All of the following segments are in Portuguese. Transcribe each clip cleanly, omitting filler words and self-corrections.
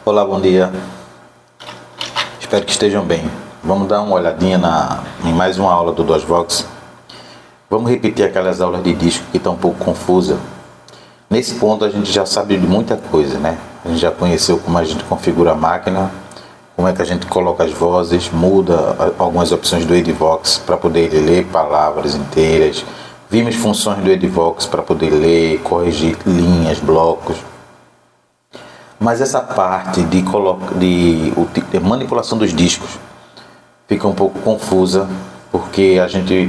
Olá, bom dia. Espero que estejam bem. Vamos dar uma olhadinha em mais uma aula do DOSVox. Vamos repetir aquelas aulas de disco que estão um pouco confusas. Nesse ponto a gente já sabe de muita coisa, né? A gente já conheceu como a gente configura a máquina, como é que a gente coloca as vozes, muda algumas opções do Edivox para poder ler palavras inteiras. Vimos funções do Edivox para poder ler, corrigir linhas, blocos. Mas essa parte de manipulação dos discos fica um pouco confusa, porque a gente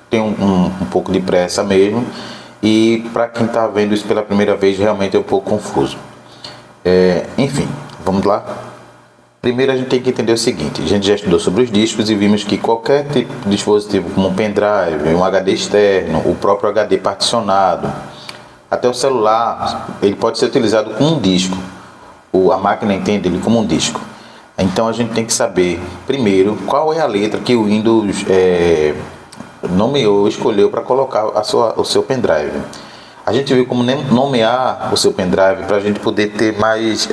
tem um pouco de pressa mesmo, e para quem está vendo isso pela primeira vez realmente é um pouco confuso. Enfim, vamos lá. Primeiro a gente tem que entender o seguinte: a gente já estudou sobre os discos e vimos que qualquer tipo de dispositivo, como um pendrive, um HD externo, o próprio HD particionado, até o celular, ele pode ser utilizado como um disco. A máquina entende ele como um disco. Então a gente tem que saber primeiro qual é a letra que o Windows nomeou, escolheu para colocar o seu pendrive. A gente viu como nomear o seu pendrive para a gente poder ter mais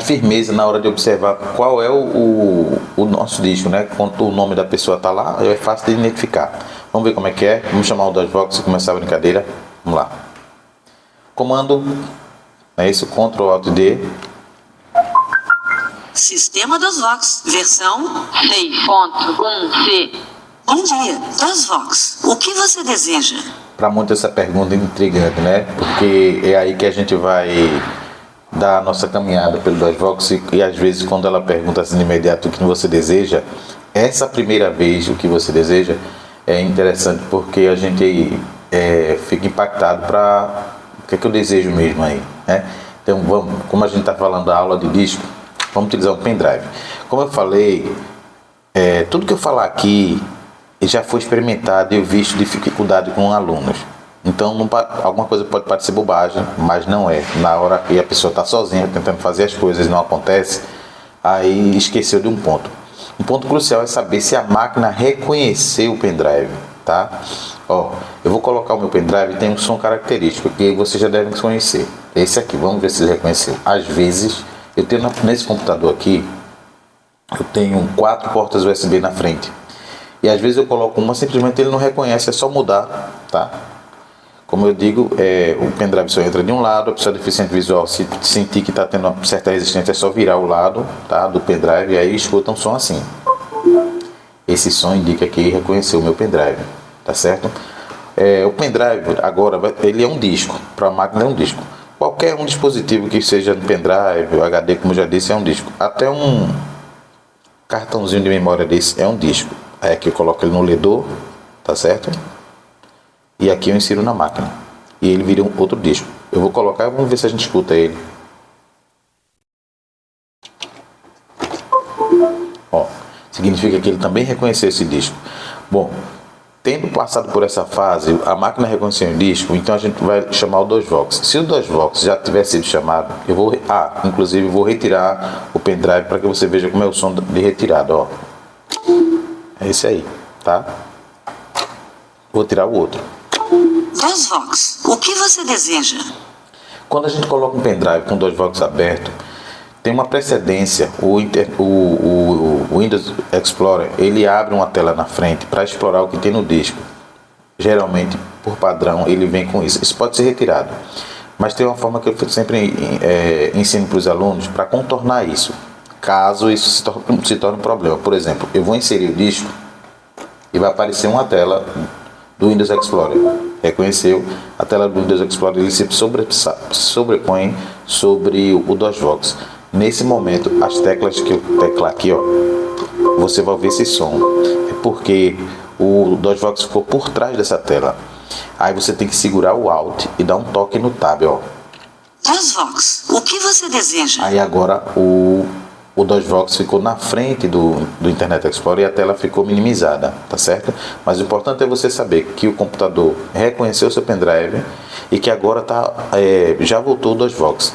firmeza na hora de observar qual é o nosso disco, né? Quando o nome da pessoa está lá, é fácil de identificar. Vamos ver como é que é. Vamos chamar o DOSVox e começar a brincadeira. Vamos lá. Comando, é isso, Ctrl Alt D. Sistema DOSVox, versão 6.1c. Bom dia, DOSVox. O que você deseja? Para muitos essa pergunta é intrigante, né? Porque é aí que a gente vai dar a nossa caminhada pelo DOSVox e às vezes quando ela pergunta assim de imediato o que você deseja, essa primeira vez o que você deseja é interessante, porque a gente fica impactado para o que é que eu desejo mesmo aí, né? Então vamos, como a gente está falando da aula de disco, vamos utilizar um pendrive. Como eu falei, tudo que eu falar aqui já foi experimentado e eu visto dificuldade com alunos. Então alguma coisa pode parecer bobagem, mas não é. Na hora que a pessoa está sozinha tentando fazer as coisas e não acontece, aí esqueceu de um ponto. Um ponto crucial é saber se a máquina reconheceu o pendrive, tá? Ó, eu vou colocar o meu pendrive, tem um som característico que vocês já devem conhecer. Esse aqui, vamos ver se ele reconheceu. Às vezes, eu tenho nesse computador aqui, eu tenho 4 portas USB na frente. E às vezes eu coloco uma, simplesmente ele não reconhece, é só mudar, tá? Como eu digo, o pendrive só entra de um lado, a pessoa deficiente visual, se sentir que está tendo uma certa resistência, é só virar o lado, tá, do pendrive, e aí escuta um som assim. Esse som indica que reconheceu o meu pendrive, tá certo? O pendrive, agora, ele é um disco, para a máquina é um disco. Qualquer um dispositivo que seja no pendrive, o HD, como eu já disse, é um disco. Até um cartãozinho de memória desse é um disco. Aí aqui eu coloco ele no ledor, tá certo? E aqui eu insiro na máquina. E ele vira um outro disco. Eu vou colocar e vamos ver se a gente escuta ele. Ó, significa que ele também reconheceu esse disco. Bom, tendo passado por essa fase, a máquina reconheceu o disco, então a gente vai chamar o DOSVox. Se o DOSVox já tiver sido chamado, eu vou... inclusive vou retirar o pendrive para que você veja como é o som de retirada, ó. É esse aí, tá? Vou tirar o outro. DOSVox, o que você deseja? Quando a gente coloca um pendrive com o DOSVox aberto, tem uma precedência. O Windows Explorer, ele abre uma tela na frente para explorar o que tem no disco. Geralmente, por padrão, ele vem com isso. Isso pode ser retirado. Mas tem uma forma que eu sempre ensino para os alunos para contornar isso, caso isso se torne um problema. Por exemplo, eu vou inserir o disco e vai aparecer uma tela do Windows Explorer. Reconheceu a tela do Windows Explorer, ele se sobrepõe sobre o DOSVox. Nesse momento, as teclas que eu teclar aqui, ó, você vai ouvir esse som. É porque o DOSVox ficou por trás dessa tela. Aí você tem que segurar o Alt e dar um toque no Tab, ó. DOSVox, o que você deseja? Aí agora o DOSVox ficou na frente do Internet Explorer e a tela ficou minimizada, tá certo? Mas o importante é você saber que o computador reconheceu o seu pendrive e que agora já voltou o DOSVox.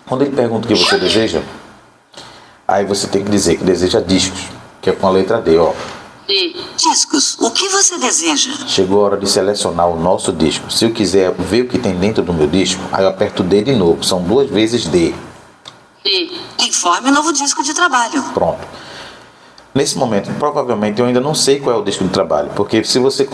Quando ele pergunta o que você deseja, aí você tem que dizer que deseja discos, que é com a letra D, ó. D. Discos. O que você deseja? Chegou a hora de selecionar o nosso disco. Se eu quiser ver o que tem dentro do meu disco, aí eu aperto D de novo. São 2 vezes D. D. Informe o novo disco de trabalho. Pronto. Nesse momento, provavelmente eu ainda não sei qual é o disco de trabalho, porque se você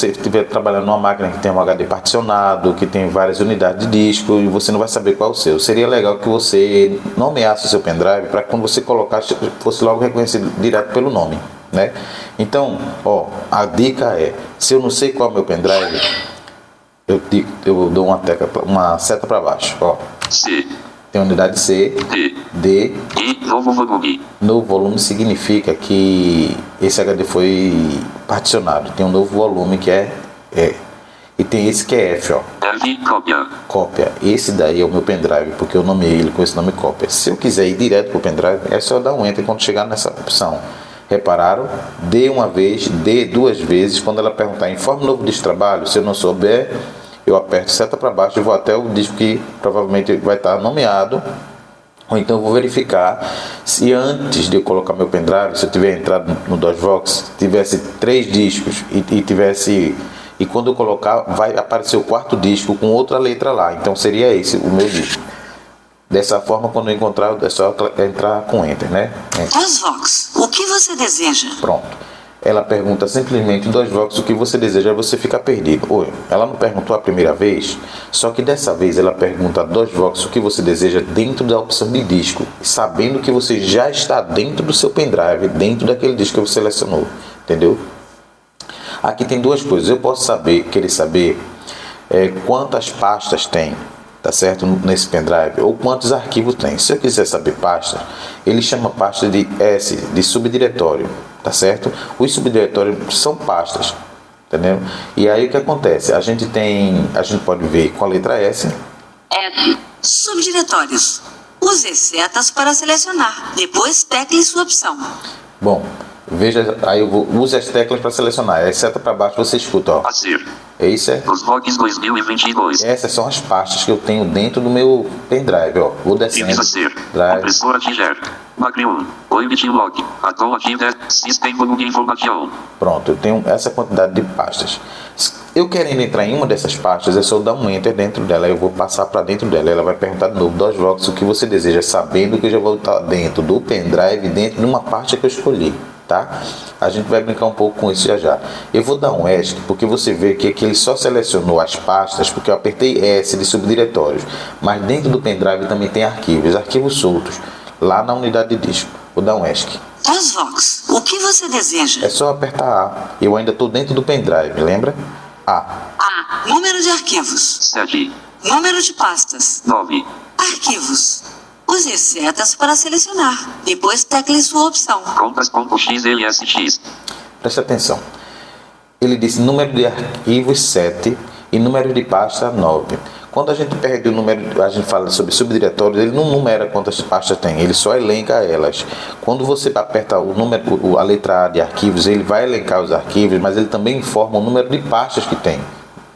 estiver trabalhando numa máquina que tem um HD particionado, que tem várias unidades de disco, e você não vai saber qual é o seu. Seria legal que você nomeasse o seu pendrive para que quando você colocasse, fosse logo reconhecido direto pelo nome, né? Então, a dica é, se eu não sei qual é o meu pendrive, eu dou uma seta para baixo, C. Tem unidade C, D, E, novo volume. Novo volume significa que esse HD foi particionado. Tem um novo volume que é E. E tem esse que é F, F, cópia. Cópia. Esse daí é o meu pendrive, porque eu nomeei ele com esse nome cópia. Se eu quiser ir direto para o pendrive, é só dar um Enter quando chegar nessa opção. Repararam? D uma vez, D 2 vezes. Quando ela perguntar informe novo disco de trabalho, se eu não souber, eu aperto seta para baixo e vou até o disco que provavelmente vai estar nomeado. Ou então eu vou verificar se antes de eu colocar meu pendrive, se eu tiver entrado no DOSVox, tivesse 3 discos e quando eu colocar vai aparecer o 4º disco com outra letra lá. Então seria esse o meu disco. Dessa forma, quando eu encontrar, é só entrar com Enter, né? DOSVox. O que você deseja? Pronto. Ela pergunta simplesmente DOSVox o que você deseja, você fica perdido. Ela não perguntou a primeira vez, só que dessa vez ela pergunta DOSVox o que você deseja dentro da opção de disco, sabendo que você já está dentro do seu pendrive, dentro daquele disco que você selecionou, entendeu? Aqui tem 2 coisas. Eu posso querer saber quantas pastas tem, tá certo, nesse pendrive, ou quantos arquivos tem. Se eu quiser saber pastas, ele chama pasta de S, de subdiretório, tá certo? Os subdiretórios são pastas, entendeu? E aí o que acontece? A gente pode ver com a letra S. F. Subdiretórios. Use setas para selecionar. Depois tecle sua opção. Bom, veja, aí use as teclas para selecionar. A seta para baixo você escuta, Acer. É isso, DOSVox 2022. Essas são as pastas que eu tenho dentro do meu pendrive, Vou descendo. Acer. Drive. Compressora Tiger. Macri 1. Oi, Bitlog. Atuativa. System Volume Information. Pronto, eu tenho essa quantidade de pastas. Eu querendo entrar em uma dessas pastas, é só dar um Enter dentro dela. Eu vou passar para dentro dela. Ela vai perguntar de novo, DOSVox, o que você deseja, sabendo que eu já vou estar dentro do pendrive, dentro de uma pasta que eu escolhi. Tá? A gente vai brincar um pouco com isso já. Eu vou dar um ESC, porque você vê que aqui ele só selecionou as pastas, porque eu apertei S de subdiretórios. Mas dentro do pendrive também tem arquivos soltos, lá na unidade de disco. Vou dar um ESC. DOSVox. O que você deseja? É só apertar A. Eu ainda estou dentro do pendrive, lembra? A. A. Número de arquivos. 7. Número de pastas. 9. Arquivos. Use setas para selecionar. Depois tecle sua opção. Contas.xlsx. Preste atenção. Ele disse número de arquivos 7 e número de pasta 9. Quando a gente perde o número, a gente fala sobre subdiretórios, ele não numera quantas pastas tem, ele só elenca elas. Quando você aperta a letra A de arquivos, ele vai elencar os arquivos, mas ele também informa o número de pastas que tem.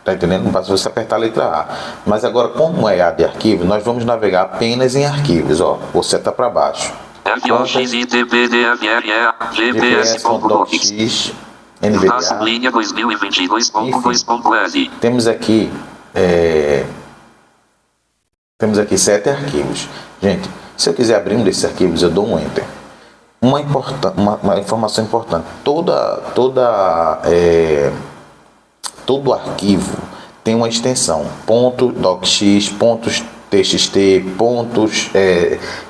Tá entendendo? Não basta você apertar a letra A. Mas agora, como é A de arquivo, nós vamos navegar apenas em arquivos. Vou setar para baixo. GPS.docx. NVDA. Linha 2022.2.s. Temos aqui 7 arquivos. Gente, se eu quiser abrir um desses arquivos, eu dou um Enter. Uma informação importante. Todo arquivo tem uma extensão .docx, .txt,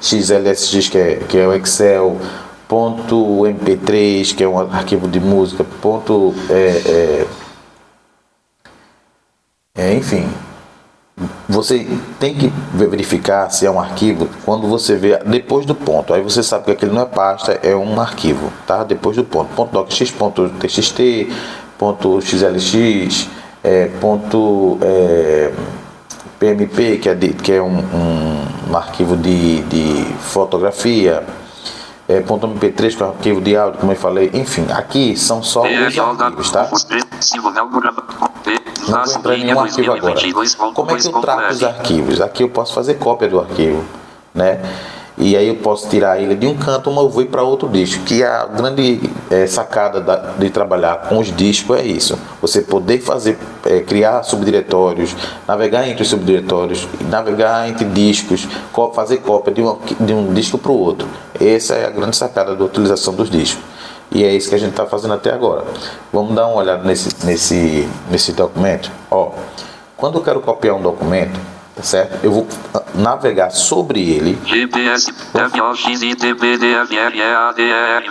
.xlsx, que é o Excel, .mp3, que é um arquivo de música, enfim. Você tem que verificar se é um arquivo quando você vê depois do ponto. Aí você sabe que aquele não é pasta, é um arquivo, tá? Depois do ponto. .docx, .txt, .xlx, .pmp, que é um arquivo de fotografia, .mp3, que é um arquivo de áudio, como eu falei. Enfim, aqui são só os arquivos, tá? Não vou entrar em nenhum arquivo agora. Como é que eu trato os arquivos? Aqui eu posso fazer cópia do arquivo, né? E aí eu posso tirar ele de um canto e mover para outro disco, que a grande sacada de trabalhar com os discos é isso. Você poder criar subdiretórios, navegar entre os subdiretórios, navegar entre discos, fazer cópia de um disco para o outro. Essa é a grande sacada da utilização dos discos. E é isso que a gente está fazendo até agora. Vamos dar uma olhada nesse documento. Ó, quando eu quero copiar um documento, tá certo? Eu vou navegar sobre ele. GPS, FOXITPDFREADR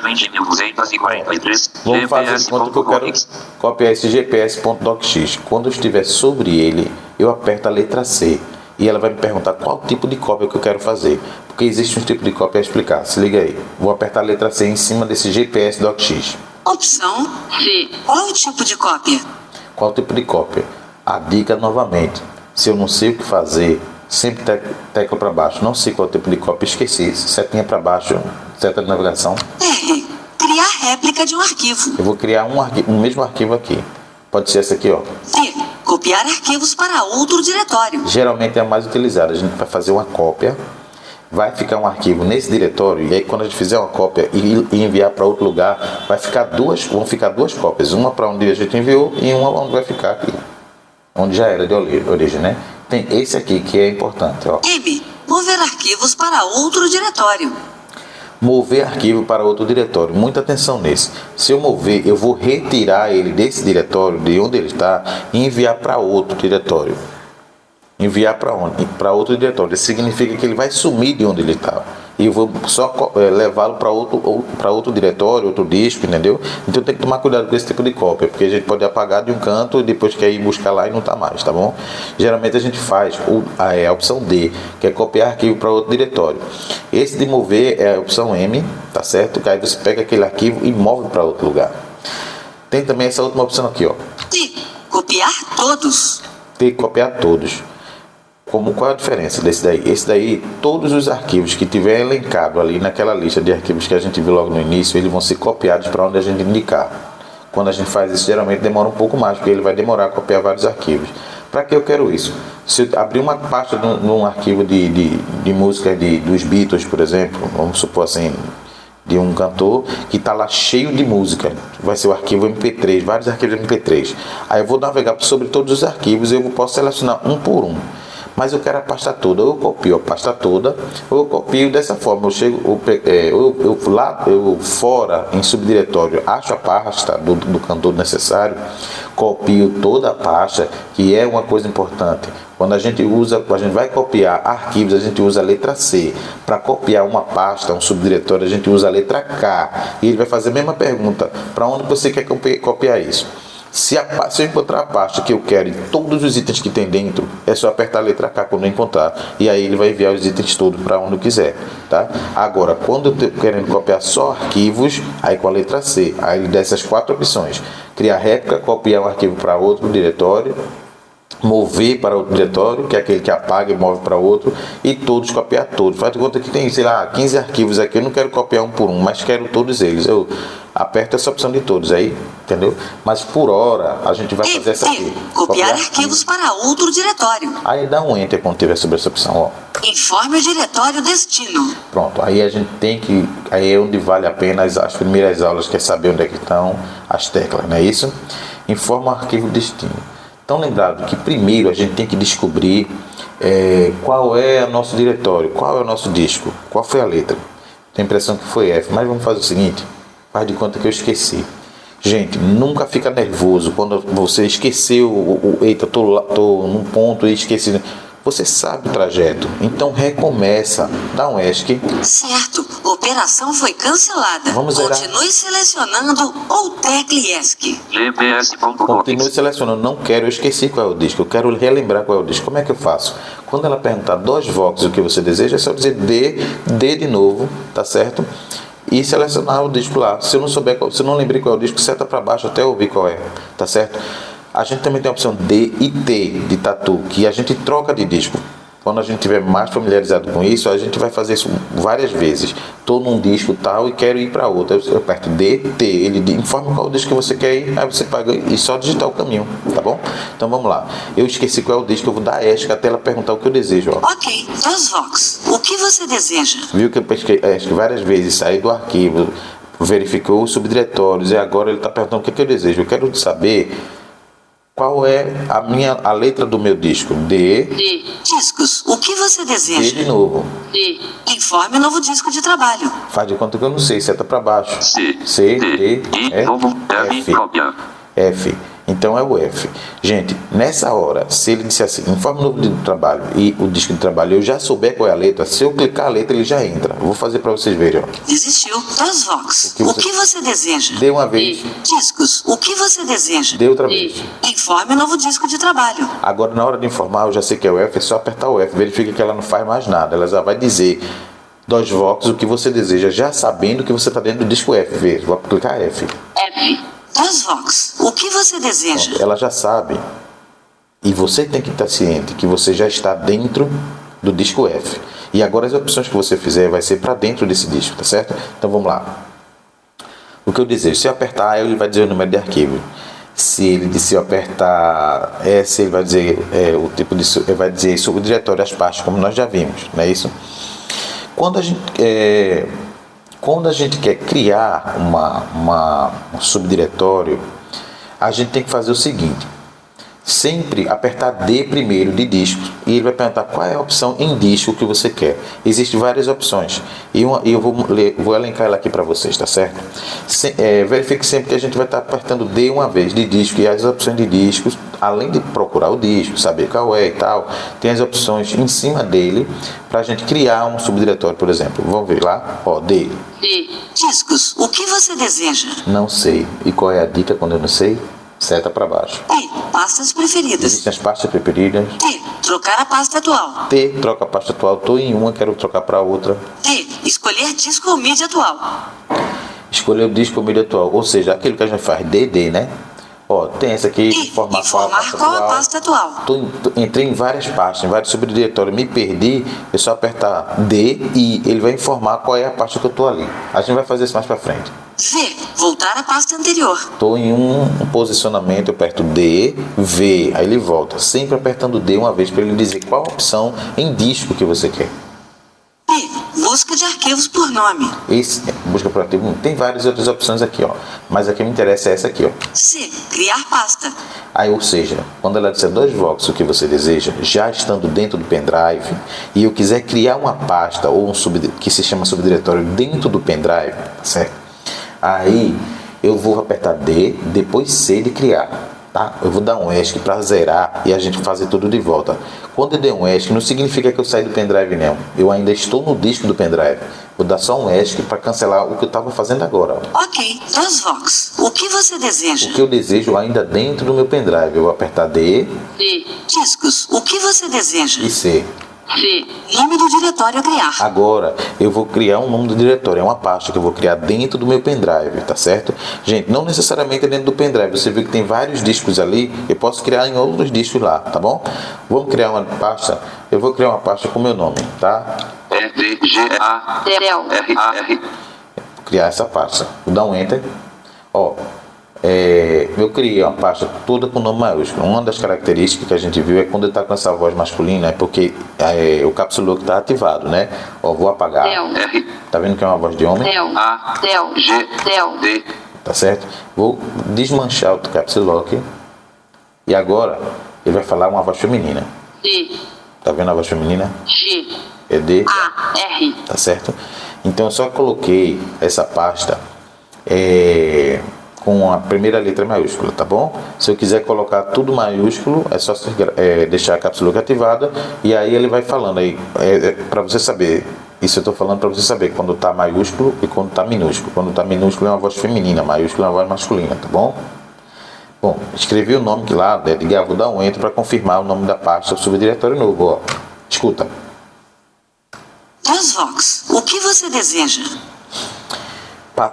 20.243. Vamos fazer quanto que eu quero copiar esse GPS.docx. Quando eu estiver sobre ele, eu aperto a letra C. E ela vai me perguntar qual tipo de cópia que eu quero fazer. Porque existe um tipo de cópia a explicar. Se liga aí. Vou apertar a letra C em cima desse GPS.docx. Opção C. Qual o tipo de cópia? Qual tipo de cópia? A dica novamente. Se eu não sei o que fazer, sempre tecla para baixo. Não sei qual tipo de cópia, esqueci. Setinha para baixo, seta de navegação. R. Criar réplica de um arquivo. Eu vou criar um mesmo arquivo aqui. Pode ser essa aqui, ó. C. Copiar arquivos para outro diretório. Geralmente é a mais utilizada. A gente vai fazer uma cópia, vai ficar um arquivo nesse diretório, e aí quando a gente fizer uma cópia e enviar para outro lugar, vão ficar duas cópias. Uma para onde a gente enviou e uma onde vai ficar aqui, onde já era de origem, né? Tem esse aqui que é importante, ó. M. Mover arquivos para outro diretório. Mover arquivo para outro diretório. Muita atenção nesse. Se eu mover, eu vou retirar ele desse diretório, de onde ele está, e enviar para outro diretório. Enviar para onde? Para outro diretório. Isso significa que ele vai sumir de onde ele está. E eu vou só levá-lo para outro diretório, outro disco, entendeu? Então tem que tomar cuidado com esse tipo de cópia, porque a gente pode apagar de um canto e depois quer ir buscar lá e não está mais, tá bom? Geralmente a gente faz a opção D, que é copiar arquivo para outro diretório. Esse de mover é a opção M, tá certo? Que aí você pega aquele arquivo e move para outro lugar. Tem também essa última opção aqui, ó. D. Copiar todos. Tem que copiar todos. Qual é a diferença desse daí? Esse daí, todos os arquivos que tiver elencado ali naquela lista de arquivos que a gente viu logo no início, eles vão ser copiados para onde a gente indicar. Quando a gente faz isso, geralmente demora um pouco mais, porque ele vai demorar a copiar vários arquivos. Para que eu quero isso? Se eu abrir uma pasta num arquivo de música dos Beatles, por exemplo, vamos supor assim, de um cantor que está lá cheio de música, vai ser o arquivo MP3, vários arquivos MP3. Aí eu vou navegar sobre todos os arquivos e eu posso selecionar um por um. Mas eu quero a pasta toda, ou eu copio a pasta toda, ou eu copio dessa forma. Eu fora em subdiretório, acho a pasta do cantor necessário, copio toda a pasta, que é uma coisa importante. Quando a gente vai copiar arquivos, a gente usa a letra C. Para copiar uma pasta, um subdiretório, a gente usa a letra K. E ele vai fazer a mesma pergunta: para onde você quer copiar isso? Se eu encontrar a pasta que eu quero e todos os itens que tem dentro, é só apertar a letra K quando eu encontrar. E aí ele vai enviar os itens todos para onde eu quiser, tá? Agora, quando eu estou querendo copiar só arquivos, aí com a letra C, aí ele dá essas 4 opções: criar réplica, copiar um arquivo para outro diretório, mover para outro diretório, que é aquele que apaga e move para outro, e todos, copiar todos. Faz de conta que tem, sei lá, 15 arquivos aqui, eu não quero copiar um por um, mas quero todos eles. Eu aperto essa opção de todos aí, entendeu? Mas por hora a gente vai fazer essa aqui. Copiar arquivos para outro diretório. Aí dá um enter quando tiver sobre essa opção, ó. Informe o diretório destino. Pronto, aí a gente tem que, aí é onde vale a pena as primeiras aulas, quer saber onde é que estão as teclas, não é isso? Informa o arquivo destino. Então lembrado que primeiro a gente tem que descobrir qual é o nosso diretório, qual é o nosso disco, qual foi a letra. Tenho a impressão que foi F, mas vamos fazer o seguinte: faz de conta que eu esqueci. Gente, nunca fica nervoso quando você esqueceu, eita, tô num ponto e esqueci. Você sabe o trajeto, então recomeça, dá um ESC. Certo, operação foi cancelada. Vamos zerar. Continue selecionando ou tecle ESC. Continue selecionando, não quero, eu esqueci qual é o disco, eu quero relembrar qual é o disco. Como é que eu faço? Quando ela perguntar 2 vox o que você deseja, é só dizer D de novo, tá certo? E selecionar o disco lá. Se eu não souber, se eu não lembrei qual é o disco, seta para baixo até eu ouvir qual é, tá certo? A gente também tem a opção D e T de tatu, que a gente troca de disco. Quando a gente estiver mais familiarizado com isso, a gente vai fazer isso várias vezes. Estou num disco tal e quero ir para outro. Eu aperto D, T, ele informa qual disco que você quer ir, aí você paga e só digitar o caminho, tá bom? Então vamos lá. Eu esqueci qual é o disco, eu vou dar ESC até ela perguntar o que eu desejo. Ó. Ok, 2 vox. o que você deseja? Viu que eu pesquei, acho que várias vezes, saí do arquivo, verificou os subdiretórios e agora ele está perguntando o que eu desejo. Eu quero saber qual é a letra do meu disco. D. D. Discos, o que você D deseja? de novo. D. Informe o novo disco de trabalho. Faz de conta que eu não sei, seta para baixo. C, D, I, novo, R, F. cópia. F. Então é o F. Gente, nessa hora, se ele disser assim, informe o novo disco de trabalho e o disco de trabalho, eu já souber qual é a letra, se eu clicar a letra, ele já entra. Eu vou fazer para vocês verem, ó. Desistiu. DOSVOX, o que você deseja? Dê uma vez. Discos, o que você deseja? Dê outra vez. Informe o novo disco de trabalho. Agora, na hora de informar, eu já sei que é o F, é só apertar o F. Verifica que ela não faz mais nada. Ela já vai dizer DOSVOX, o que você deseja, já sabendo que você está dentro do disco F. Veja, vou clicar F. F. DOSVOX, o que você deseja? Ela já sabe. E você tem que estar ciente que você já está dentro do disco F. E agora as opções que você fizer vai ser para dentro desse disco, tá certo? Então vamos lá. O que eu desejo? Se eu apertar A, ele vai dizer o número de arquivo. Se eu apertar S, ele vai dizer o tipo de, ele vai dizer sobre o diretório, as pastas, como nós já vimos, não é isso? Quando a gente quer criar um subdiretório, a gente tem que fazer o seguinte: sempre apertar D primeiro de disco e ele vai perguntar qual é a opção em disco que você quer. Existem várias opções e eu vou elencar ela aqui para vocês, tá certo? Verifique sempre que a gente vai estar apertando D uma vez de disco, e as opções de discos, além de procurar o disco, saber qual é e tal, tem as opções em cima dele para a gente criar um subdiretório, por exemplo. Vamos ver lá, ó, D. D. Discos, o que você deseja? Não sei. E qual é a dica quando eu não sei? Seta para baixo. T. Pastas preferidas. Existem as pastas preferidas. T. Trocar a pasta atual. T. Troca a pasta atual. Estou em uma, quero trocar para outra. T. Escolher disco ou mídia atual. Escolher o disco ou mídia atual. Ou seja, aquilo que a gente faz, DD, né? Ó, tem essa aqui, informar qual a pasta atual. Entrei em várias pastas, em vários subdiretórios, me perdi, é só apertar D e ele vai informar qual é a pasta que eu estou ali. A gente vai fazer isso mais para frente. V. Voltar à pasta anterior. Estou em um posicionamento, eu aperto D, V, aí ele volta. Sempre apertando D uma vez para ele dizer qual a opção em disco que você quer. P. Busca de arquivos por nome. Busca por arquivo. Tem várias outras opções aqui, ó. Mas a que me interessa é essa aqui, ó. C. Criar pasta. Aí, ou seja, quando ela disser DOSVOX o que você deseja, já estando dentro do pendrive, e eu quiser criar uma pasta ou que se chama subdiretório dentro do pendrive, certo? Aí eu vou apertar D, depois C de criar, tá? Eu vou dar um ESC para zerar e a gente fazer tudo de volta. Quando eu der um ESC, não significa que eu saí do pendrive, não. Eu ainda estou no disco do pendrive. Vou dar só um ESC para cancelar o que eu estava fazendo agora. Ó. Ok, DOSVOX, o que você deseja? O que eu desejo ainda dentro do meu pendrive. Eu vou apertar D. D. Discos, o que você deseja? E C. C. Nome do diretório a criar. Agora eu vou criar um nome do diretório, é uma pasta que eu vou criar dentro do meu pendrive, tá certo? Gente, não necessariamente dentro do pendrive, você viu que tem vários discos ali, eu posso criar em outros discos lá, tá bom? Vamos criar uma pasta, eu vou criar uma pasta com o meu nome, tá? R-G-A-R-R. Vou criar essa pasta, vou dar um Enter, ó. Eu criei uma pasta toda com nome maiúsculo. Uma das características que a gente viu é quando ele está com essa voz masculina, é porque o Caps Lock está ativado, né? Ó, vou apagar. Tá vendo que é uma voz de homem? A-G-D. Tá certo? Vou desmanchar o Caps Lock. E agora ele vai falar uma voz feminina. D. Tá vendo a voz feminina? G. É D. A. R. Tá certo? Então eu só coloquei essa pasta com a primeira letra maiúscula, tá bom? Se eu quiser colocar tudo maiúsculo, é só deixar a Caps Lock ativada e aí ele vai falando aí, para você saber. Isso eu estou falando para você saber quando está maiúsculo e quando está minúsculo. Quando está minúsculo é uma voz feminina, maiúsculo é uma voz masculina, tá bom? Bom, escrevi o nome lá, vou dar um Enter para confirmar o nome da pasta do subdiretório novo, ó. Escuta. DOSVOX, o que você deseja?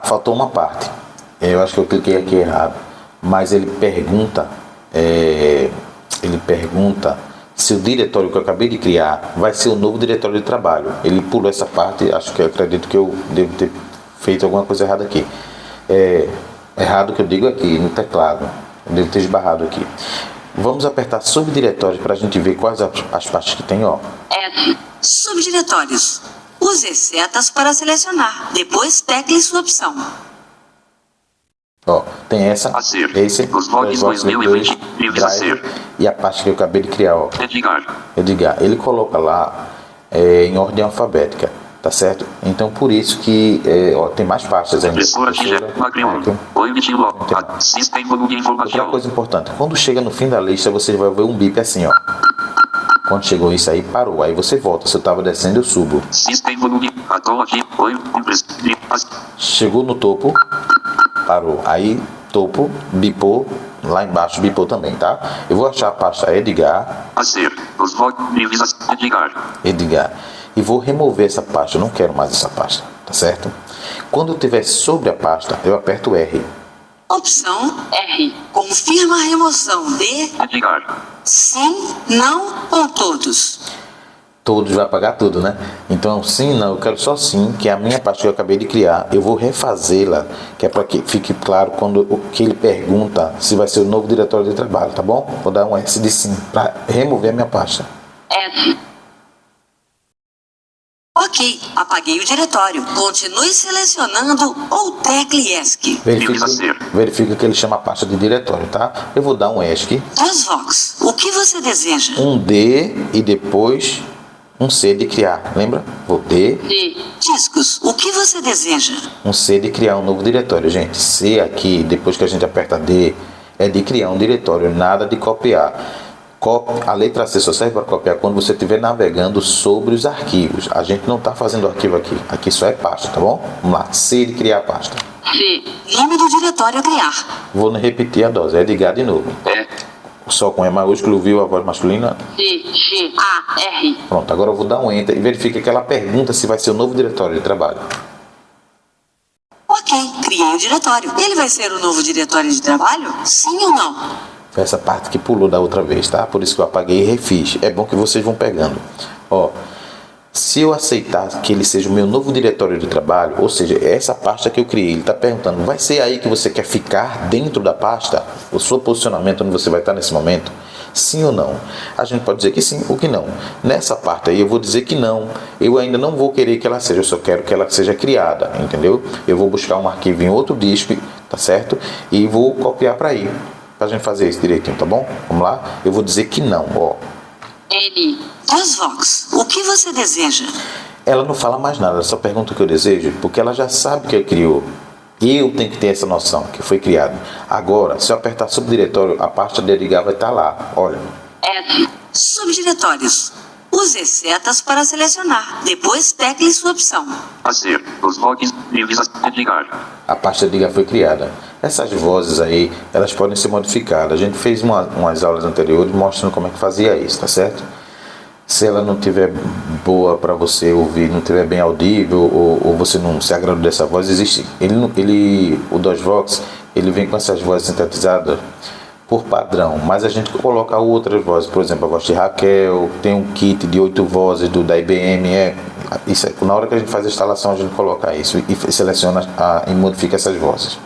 Faltou uma parte. Eu acho que eu cliquei aqui errado, mas ele pergunta se o diretório que eu acabei de criar vai ser o novo diretório de trabalho. Ele pulou essa parte, acredito que eu devo ter feito alguma coisa errada aqui. Errado que eu digo aqui no teclado, eu devo ter esbarrado aqui. Vamos apertar subdiretórios para a gente ver quais as pastas que tem, ó. F. Subdiretórios. Use setas para selecionar. Depois tecle sua opção. Ó, tem essa, A ser. esse, Os logs 2020, livres a ser. e a pasta que eu acabei de criar, ó. Edgar. Ele coloca lá em ordem alfabética, tá certo? Então por isso que ó, tem mais pastas ainda. Outra coisa importante, quando chega no fim da lista, você vai ver um bip assim, ó. Quando chegou isso aí, parou. Aí você volta. Se eu estava descendo, eu subo. Chegou no topo, parou. Aí, topo, bipou. Lá embaixo, bipou também, tá? Eu vou achar a pasta Edgar. Edgar. E vou remover essa pasta. Eu não quero mais essa pasta, tá certo? Quando eu estiver sobre a pasta, eu aperto R. Opção R. Confirma a remoção de sim, não ou todos. Todos vai apagar tudo, né? Então, sim, não, eu quero só sim, que é a minha parte que eu acabei de criar. Eu vou refazê-la, que é para que fique claro quando que ele pergunta se vai ser o novo diretório de trabalho, tá bom? Vou dar um S de sim, para remover a minha pasta. F. Ok, apaguei o diretório. Continue selecionando ou tecle ESC. Verifica que ele chama a pasta de diretório, tá? Eu vou dar um ESC. DOSVox, o que você deseja? Um D e depois um C de criar, lembra? Vou D. Discos, o que você deseja? Um C de criar um novo diretório, gente. C aqui, depois que a gente aperta D, é de criar um diretório, nada de copiar. A letra C só serve para copiar quando você estiver navegando sobre os arquivos. A gente não está fazendo arquivo aqui. Aqui só é pasta, tá bom? Vamos lá. C de criar pasta. C. Nome do diretório a criar. Vou repetir a dose. É Edgar de novo. Só com E maiúsculo, viu a voz masculina? C, G, A, R. Pronto, agora eu vou dar um Enter e verifica que ela pergunta se vai ser o novo diretório de trabalho. Ok, criei o diretório. Ele vai ser o novo diretório de trabalho? Sim ou não? Foi essa parte que pulou da outra vez, tá? Por isso que eu apaguei e refiz. É bom que vocês vão pegando. Ó, se eu aceitar que ele seja o meu novo diretório de trabalho, ou seja, essa pasta que eu criei, ele está perguntando, vai ser aí que você quer ficar dentro da pasta? O seu posicionamento onde você vai estar nesse momento? Sim ou não? A gente pode dizer que sim ou que não. Nessa parte aí eu vou dizer que não. Eu ainda não vou querer que ela seja, eu só quero que ela seja criada, entendeu? Eu vou buscar um arquivo em outro disco, tá certo? E vou copiar para aí. Pra gente fazer isso direitinho, tá bom? Vamos lá? Eu vou dizer que não, ó. N. DOSVox, o que você deseja? Ela não fala mais nada, ela só pergunta o que eu desejo, porque ela já sabe que eu criou. Eu tenho que ter essa noção que foi criado. Agora, se eu apertar subdiretório, a pasta de Edgar vai estar lá, olha. F. Subdiretórios. Use setas para selecionar. Depois tecle sua opção. A ser. Os logs livres a Edgar. A pasta Edgar foi criada. Essas vozes aí, elas podem ser modificadas. A gente fez umas aulas anteriores mostrando como é que fazia isso, tá certo? Se ela não tiver boa para você ouvir, não tiver bem audível, ou você não se agrada dessa voz, existe. O DOSVox, ele vem com essas vozes sintetizadas por padrão, mas a gente coloca outras vozes, por exemplo, a voz de Raquel, tem um kit de 8 vozes da IBM, isso, na hora que a gente faz a instalação a gente coloca isso e seleciona e modifica essas vozes.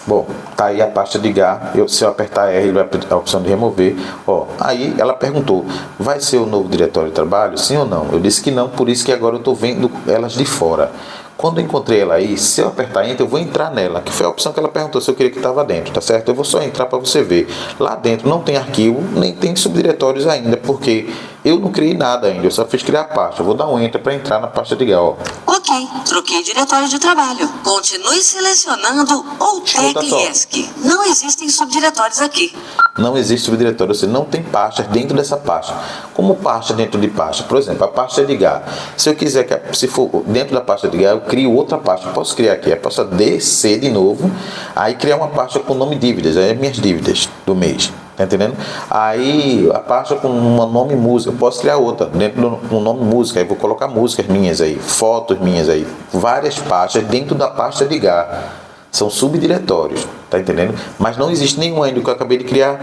Bom, tá aí a pasta de Edgar. Se eu apertar R, ele vai pedir a opção de remover. Ó, aí ela perguntou, vai ser o novo diretório de trabalho? Sim ou não? Eu disse que não, por isso que agora eu estou vendo elas de fora. Quando eu encontrei ela aí, se eu apertar Enter, eu vou entrar nela, que foi a opção que ela perguntou se eu queria que estava dentro, tá certo? Eu vou só entrar para você ver. Lá dentro não tem arquivo, nem tem subdiretórios ainda, porque eu não criei nada ainda, eu só fiz criar a pasta. Eu vou dar um Enter para entrar na pasta de Edgar, ó. Ok, troquei diretório de trabalho. Continue selecionando ou tecle ESC. Não existem subdiretórios aqui. Não existe subdiretório, você não tem pastas dentro dessa pasta. Como pasta dentro de pasta? Por exemplo, a pasta Edgar. Se eu quiser, se for dentro da pasta Edgar, eu crio outra pasta. Posso criar aqui a pasta DC de novo, aí criar uma pasta com nome dívidas, aí minhas dívidas do mês. Tá entendendo? Aí a pasta com um nome música, eu posso criar outra dentro do nome música, aí vou colocar músicas minhas aí, fotos minhas aí, várias pastas dentro da pasta Edgar. São subdiretórios, tá entendendo? Mas não existe nenhum ainda que eu acabei de criar.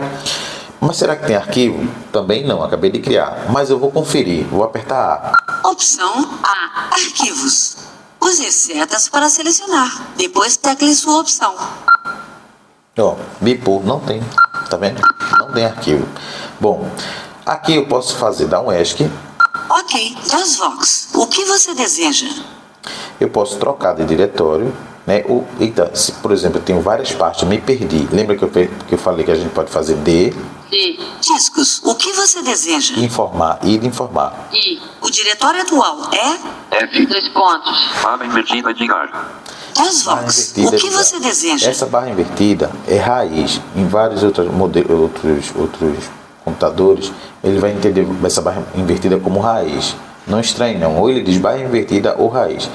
Mas será que tem arquivo? Também não, acabei de criar. Mas eu vou conferir, vou apertar A. Opção A. Arquivos. Use setas para selecionar. Depois tecle sua opção. Ó, bipou, não tem, tá vendo? Não tem arquivo. Bom, aqui eu posso fazer, dar um ESC. Ok, DOSVox. O que você deseja? Eu posso trocar de diretório, né? Então, se, por exemplo, eu tenho várias pastas, me perdi. Lembra que eu falei que a gente pode fazer D? Discos. O que você deseja? Informar, informar. O diretório atual é F. 2 pontos. Barra invertida de gar. DOSVox. O que você deseja? Essa barra invertida é raiz. Em vários outros computadores, ele vai entender essa barra invertida como raiz. Não estranhe não, ou ele diz barra invertida ou raiz.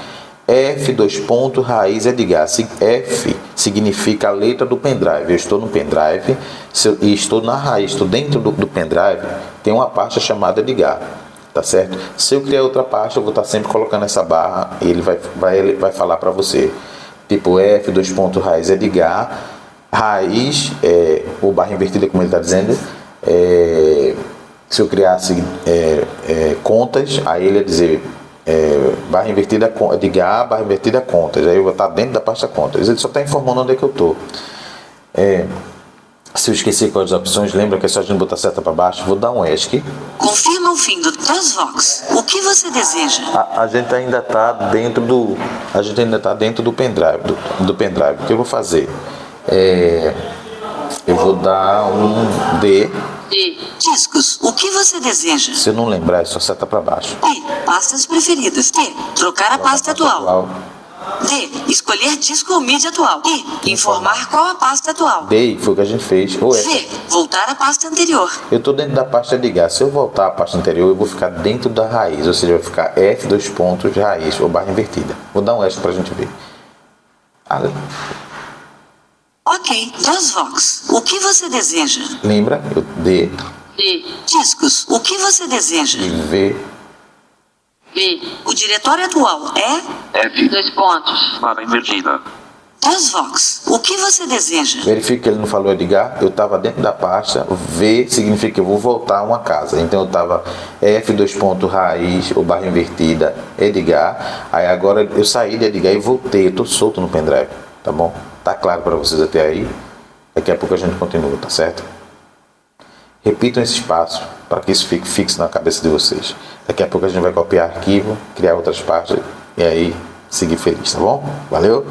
F, 2 pontos, raiz Edgar. F significa a letra do pendrive. Eu estou no pendrive e estou na raiz, estou dentro do pendrive. Tem uma pasta chamada Edgar, tá certo? Se eu criar outra pasta, eu vou estar sempre colocando essa barra e ele vai falar para você. Tipo F, 2 pontos, raiz Edgar. Raiz, ou barra invertida, como ele está dizendo. Se eu criasse contas, aí ele ia dizer barra invertida Edgar, barra invertida contas. Aí eu vou estar dentro da pasta contas. Ele só está informando onde é que eu estou. Se eu esquecer quais opções, lembra que é só a gente botar seta para baixo. Vou dar um ESC. Confirma o fim do DOSVox. O que você deseja? A gente ainda está dentro do pendrive. Do pendrive. O que eu vou fazer? Eu vou dar um D. Discos. O que você deseja? Se eu não lembrar, é só seta para baixo. Pastas preferidas. Trocar a pasta atual. D. Escolher disco ou mídia atual. Informar qual a pasta atual. D foi o que a gente fez. Ou C. Voltar à pasta anterior. Eu estou dentro da pasta Edgar. Se eu voltar à pasta anterior, eu vou ficar dentro da raiz. Ou seja, vai ficar F, 2 pontos, raiz ou barra invertida. Vou dar um ESC para a gente ver. Ok, DOSVox. O que você deseja? Lembra? D. Discos. O que você deseja? E V. O diretório atual é F. 2 pontos. Barra invertida. DOSVox. O que você deseja? Verifique que ele não falou Edgar. Eu estava dentro da pasta. V significa que eu vou voltar a uma casa. Então eu estava F, 2 pontos, raiz ou barra invertida, Edgar. Aí agora eu saí de Edgar e voltei. Eu estou solto no pendrive. Tá bom? Tá claro para vocês até aí? Daqui a pouco a gente continua, tá certo? Repitam esse passo para que isso fique fixo na cabeça de vocês. Daqui a pouco a gente vai copiar arquivo, criar outras pastas e aí seguir feliz, tá bom? Valeu?